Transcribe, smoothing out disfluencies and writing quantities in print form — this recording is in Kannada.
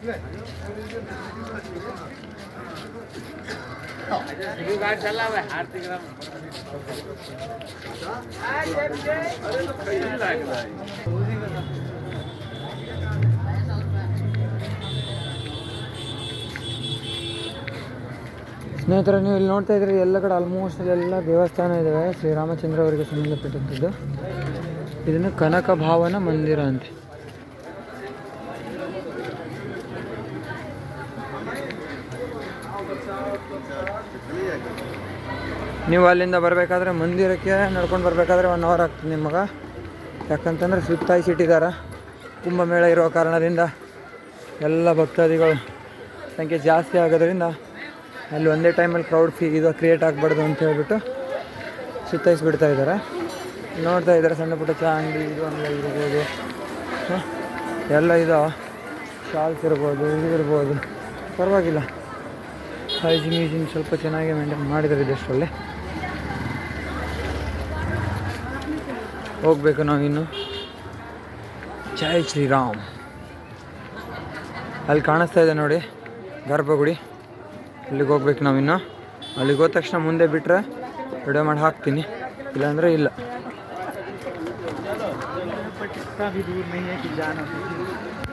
ಸ್ನೇಹಿತರೆ, ನೀವು ಇಲ್ಲಿ ನೋಡ್ತಾ ಇದ್ರೆ ಎಲ್ಲ ಕಡೆ ಆಲ್ಮೋಸ್ಟ್ ಎಲ್ಲ ದೇವಸ್ಥಾನ ಇದ್ದಾವೆ ಶ್ರೀರಾಮಚಂದ್ರ ಅವರಿಗೆ ಸಂಬಂಧಪಟ್ಟಂಥದ್ದು. ಇದನ್ನು ಕನಕ ಭಾವನ ಮಂದಿರ ಅಂತ. ನೀವು ಅಲ್ಲಿಂದ ಬರಬೇಕಾದ್ರೆ ಮಂದಿರಕ್ಕೆ ನಡ್ಕೊಂಡು ಬರಬೇಕಾದ್ರೆ 1 ಅವರ್ ಆಗ್ತದೆ ನಿಮಗೆ. ಯಾಕಂತಂದರೆ ಸುತ್ತಾಯಿಸಿಟ್ಟಿದ್ದಾರೆ. ಕುಂಭಮೇಳ ಇರೋ ಕಾರಣದಿಂದ ಎಲ್ಲ ಭಕ್ತಾದಿಗಳು ಸಂಖ್ಯೆ ಜಾಸ್ತಿ ಆಗೋದ್ರಿಂದ ಅಲ್ಲಿ ಒಂದೇ ಟೈಮಲ್ಲಿ ಕ್ರೌಡ್ ಇದು ಕ್ರಿಯೇಟ್ ಆಗಬಾರ್ದು ಅಂತ ಹೇಳ್ಬಿಟ್ಟು ಸುತ್ತಾಯಿಸ್ಬಿಡ್ತಾ ಇದ್ದಾರೆ. ನೋಡ್ತಾ ಇದ್ದಾರೆ ಸಣ್ಣ ಪುಟ್ಟ ಚಾ ಅಂಗಡಿ ಇದು ಅಂಗಡಿ ಇರ್ಬೋದು, ಎಲ್ಲ ಇದಾವೆ. ಶಾಲ್ಸ್ ಇರ್ಬೋದು, ಇದು ಇರ್ಬೋದು, ಪರವಾಗಿಲ್ಲ. ಹೈಜಿನ್ ಸ್ವಲ್ಪ ಚೆನ್ನಾಗಿ ಮೇಂಟೈನ್ ಮಾಡಿದ್ದಾರೆ ಇದಷ್ಟರಲ್ಲಿ. ಹೋಗ್ಬೇಕು ನಾವಿನ್ನು. ಜೈ ಶ್ರೀರಾಮ್. ಅಲ್ಲಿ ಕಾಣಿಸ್ತಾ ಇದೆ ನೋಡಿ ಗರ್ಭಗುಡಿ, ಅಲ್ಲಿಗೆ ಹೋಗ್ಬೇಕು ನಾವಿನ್ನು. ಅಲ್ಲಿಗೆ ಹೋದ ತಕ್ಷಣ ಮುಂದೆ ಬಿಟ್ಟರೆ ವಿಡಿಯೋ ಮಾಡಿ ಹಾಕ್ತೀನಿ, ಇಲ್ಲಾಂದರೆ ಇಲ್ಲ.